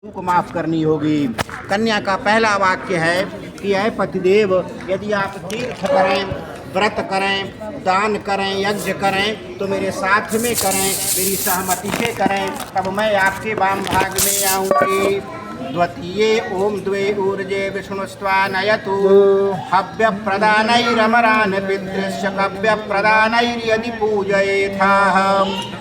को माफ करनी होगी। कन्या का पहला वाक्य है कि ऐ पतिदेव, यदि आप तीर्थ करें, व्रत करें, दान करें, यज्ञ करें तो मेरे साथ में करें, मेरी सहमति से करें, तब मैं आपके वाम भाग में आऊँगी। द्वितीये ओम द्वे ऊर्जे विष्णुस्त्वानयतु हव्य प्रदानैरमरान् पितृश्च कव्य प्रदानैर्यदि पूजयेथाह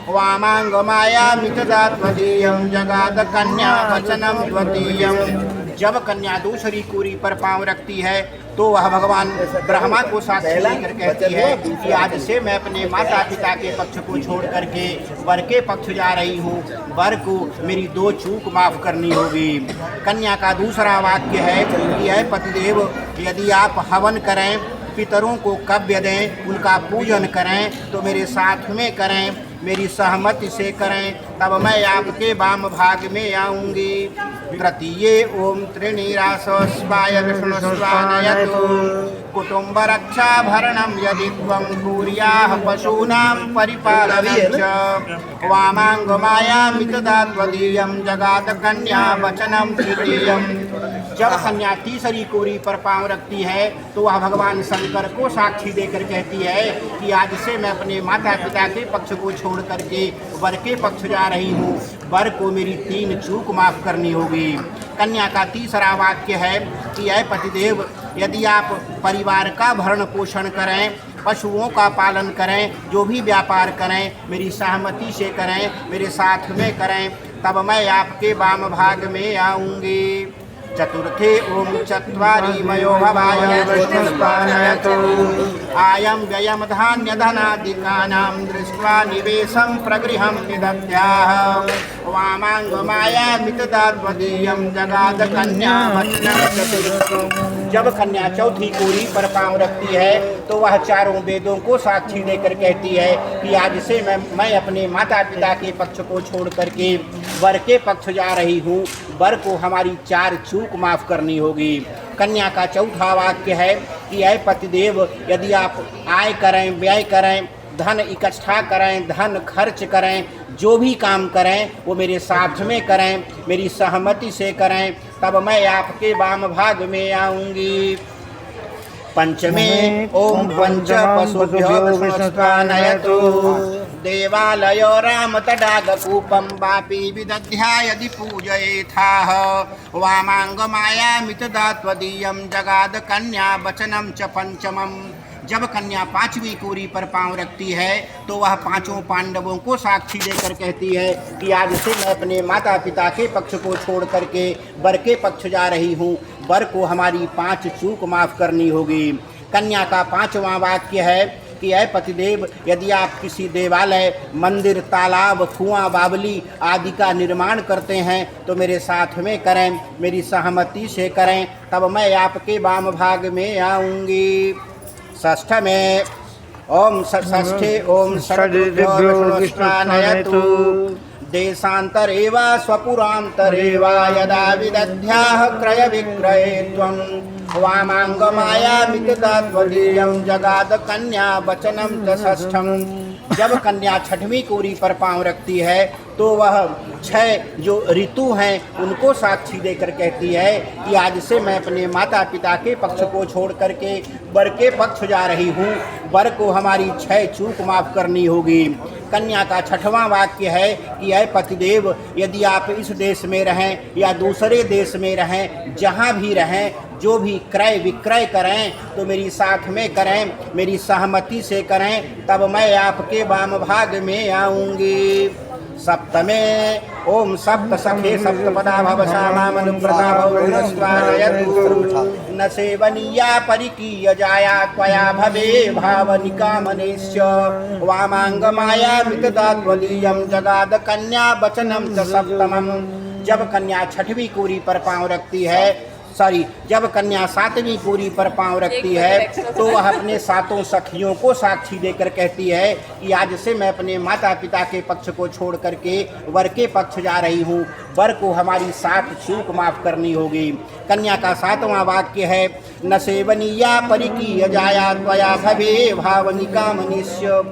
वामांगमायामि तदा त्वदीयं जगाद कन्या वचनम द्वितीयम्। जब कन्या दूसरी कुरी पर पांव रखती है तो वह भगवान ब्रह्मा को साक्षी लेकर कहती है कि आज से मैं अपने माता पिता के पक्ष को छोड़ करके वर के पक्ष जा रही हूँ, वर को मेरी दो चूक माफ करनी होगी। कन्या का दूसरा वाक्य है कि ऐ पतिदेव, यदि आप हवन करें, पितरों को कव्य दें, उनका पूजन करें तो मेरे साथ में करें, मेरी सहमति से करें, तब मैं आपके वाम भाग में आऊँगी। तृतीये ओम त्रिणीरासस्वाय विष्णुस्वानयतु कुटुम्ब रक्षा भरणं यदि त्वं कुर्याः पशूनां परिपालनं च वामांगमायामि तदा त्वदीयं जगाद कन्या वचनं तृतीयम्। जब कन्या तीसरी कोरी पर पांव रखती है तो वह भगवान शंकर को साक्षी देकर कहती है कि आज से मैं अपने माता पिता के पक्ष को छोड़ करके वर के पक्ष जा रही हूँ, वर को मेरी तीन चूक माफ करनी होगी। कन्या का तीसरा वाक्य है कि ऐ पतिदेव, यदि आप परिवार का भरण पोषण करें, पशुओं का पालन करें, जो भी व्यापार करें मेरी सहमति से करें, मेरे साथ में करें, तब मैं आपके वाम भाग में आऊँगी। चतुर्थे ओम चत्वारि मयो भवाय विष्णुस्त्वानयतु आयं व्ययं धान्य धनादिकानां दृष्ट्वा निवेशं प्रगृहं निदध्याः वामांगमायामि तदा त्वदीयं जगाद कन्या वचनं चतुर्थम्। जब कन्या चौथी कोरी पर पांव रखती है तो वह चारों वेदों को साक्षी देकर कहती है कि आज से मैं अपने माता पिता के पक्ष को छोड़ करके वर के पक्ष जा रही हूँ, वर को हमारी चार चूक माफ करनी होगी। कन्या का चौथा वाक्य है कि ऐ पतिदेव, यदि आप आय करें, व्यय करें, धन इकट्ठा करें, धन खर्च करें, जो भी काम करें वो मेरे साथ में करें, मेरी सहमति से करें, तब मैं आपके वाम भाग में आऊँगी। पंचमे ओम पंच पशुभ्यो विष्णुस्त्वानयतु देवालयो राम तडागकूपं वापि विदध्या यदि पूजयेथाह वामांगमायामि तदा त्वदीयं जगाद कन्या वचनं च पंचमम्। जब कन्या पांचवी कोरी पर पांव रखती है तो वह पांचों पांडवों को साक्षी देकर कहती है कि आज से मैं अपने माता पिता के पक्ष को छोड़ करके वर के पक्ष जा रही हूँ, वर को हमारी पांच चूक माफ करनी होगी। कन्या का पांचवां वाक्य है कि ऐ पतिदेव, यदि आप किसी देवालय, मंदिर, तालाब, कुआं, बावली आदि का निर्माण करते हैं तो मेरे साथ में करें, मेरी सहमति से करें, तब मैं आपके वाम भाग में आऊँगी। षष्ठ में ओम षष्ठे ओम षड्भ्यो विष्णुस्त्वानयतु देशान्तरे वा स्वपुरान्तरे वा यदा विदध्याः क्रय विक्रये त्वं वामांगमायामि तदा त्वदीयं जगाद कन्या वचनं च षष्ठम्। जब कन्या छठवीं कोरी पर पांव रखती है तो वह छह जो ऋतु हैं उनको साक्षी देकर कहती है कि आज से मैं अपने माता पिता के पक्ष को छोड़ करके वर के पक्ष जा रही हूँ, वर को हमारी छह चूक माफ करनी होगी। कन्या का छठवां वाक्य है कि ऐ पतिदेव, यदि आप इस देश में रहें या दूसरे देश में रहें, जहाँ भी रहें, जो भी क्रय विक्रय करें तो मेरी साथ में करें, मेरी सहमति से करें, तब मैं आपके वाम भाग में आऊँगी। सप्तमे ओम सप्त सखे सप्तपदा भवसामामनुव्रता भवस्त्वानयतु न सेवनीया परिकीय जाया त्वया भवे भावनिका मनेश्य वामांगमायामि तदा त्वदीयं जगाद कन्या वचनं च सप्तमम्। जब कन्या छठवीं कोरी पर पांव रखती है जब कन्या सातवीं कोरी पर पांव रखती है तो वह अपने सातों सखियों को साक्षी देकर कहती है कि आज से मैं अपने माता पिता के पक्ष को छोड़ करके वर के पक्ष जा रही हूँ, वर को हमारी सात चूक माफ करनी होगी। कन्या का सातवां वाक्य है न सेवनीया परिकीय जाया त्वया भवे भावनिका मनुष्य।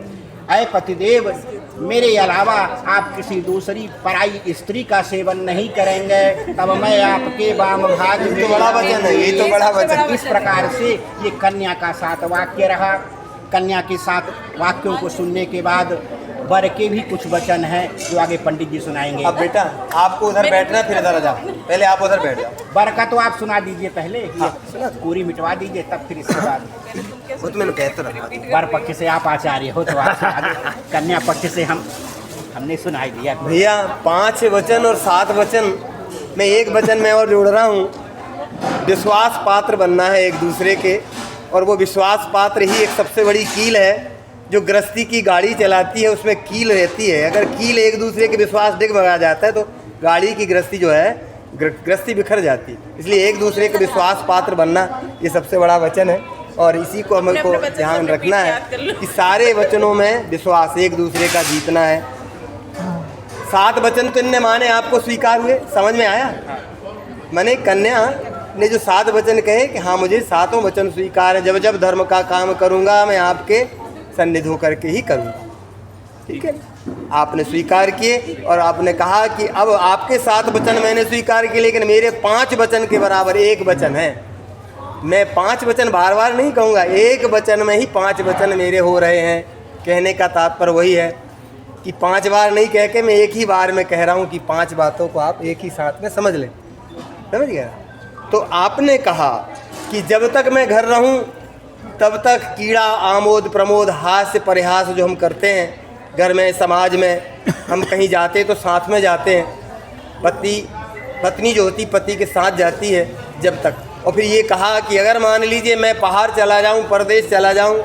ऐ पतिदेव, मेरे अलावा आप किसी दूसरी पराई स्त्री का सेवन नहीं करेंगे, तब मैं आपके वाम भाग में। तो बड़ा वचन है, ये तो बड़ा वचन। इस प्रकार से ये कन्या का 7 वाक्य रहा। कन्या के 7 वाक्यों को सुनने के बाद वर के भी कुछ वचन हैं जो आगे पंडित जी सुनाएंगे। अब बेटा आपको उधर बैठना, फिर इधर आ जाओ, पहले आप उधर बैठ जाओ। वर का तो आप सुना दीजिए पहले, हाँ। पूरी मिटवा दीजिए, तब फिर इसके बाद वो तो मैंने कहता रहा। वर पक्ष से आप आचार्य हो तो आप सुना दीजिए। कन्या पक्ष से हमने सुनाई दिया। भैया 5 वचन और 7 वचन मैं एक वचन में और जोड़ रहा हूँ। विश्वास पात्र बनना है एक दूसरे के, और वो विश्वास पात्र ही एक सबसे बड़ी कील है। जो गृहस्थी की गाड़ी चलाती है उसमें कील रहती है। अगर कील एक दूसरे के विश्वास डगमगा जाता है तो गाड़ी की गृहस्थी जो है गृहस्थी बिखर जाती है। इसलिए एक दूसरे के विश्वास पात्र बनना ये सबसे बड़ा वचन है, और इसी को हमको ध्यान रखना है कि सारे वचनों में विश्वास एक दूसरे का जीतना है। 7 वचन तो इनने माने आपको स्वीकार हुए, समझ में आया? मैंने कन्या ने जो 7 वचन कहे कि हाँ मुझे 7 वचन स्वीकार है, जब जब धर्म का काम करूँगा मैं आपके सन्निध होकर के ही करूँगा। ठीक है, आपने स्वीकार किए और आपने कहा कि अब आपके 7 वचन मैंने स्वीकार किए, लेकिन मेरे 5 वचन के बराबर 1 वचन है। मैं 5 वचन बार बार नहीं कहूँगा, 1 वचन में ही 5 वचन मेरे हो रहे हैं। कहने का तात्पर्य वही है कि 5 बार नहीं कह के मैं एक ही बार में कह रहा हूँ कि 5 बातों को आप एक ही साथ में समझ लें। समझ गया? तो आपने कहा कि जब तक मैं घर रहूं तब तक कीड़ा आमोद प्रमोद हास्य परिहास जो हम करते हैं घर में, समाज में, हम कहीं जाते तो साथ में जाते हैं। पत्नी जो होती पति के साथ जाती है जब तक। और फिर ये कहा कि अगर मान लीजिए मैं बाहर चला जाऊं, परदेश चला जाऊं,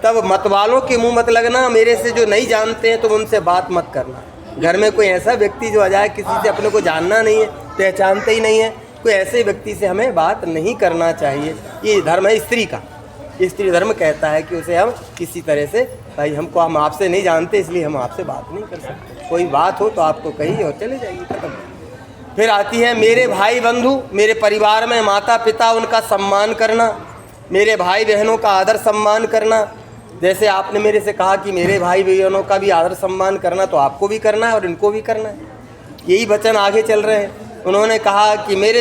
तब मतवालों के मुंह मत लगना, मेरे से जो नहीं जानते हैं तो उनसे बात मत करना। घर में कोई ऐसा व्यक्ति जो आ जाए, किसी से अपने को जानना नहीं है, पहचानते ही नहीं है, कोई ऐसे व्यक्ति से हमें बात नहीं करना चाहिए। ये धर्म है स्त्री का। स्त्री धर्म कहता है कि उसे हम किसी तरह से, भाई हम आपसे नहीं जानते इसलिए हम आपसे बात नहीं कर सकते। कोई बात हो तो आप तो कहिए और चले जाइए, खत्म। फिर आती है मेरे भाई बंधु, मेरे परिवार में माता पिता, उनका सम्मान करना, मेरे भाई बहनों का आदर सम्मान करना। जैसे आपने मेरे से कहा कि मेरे भाई बहनों का भी आदर सम्मान करना, तो आपको भी करना है और इनको भी करना है। यही वचन आगे चल रहे हैं। उन्होंने कहा कि मेरे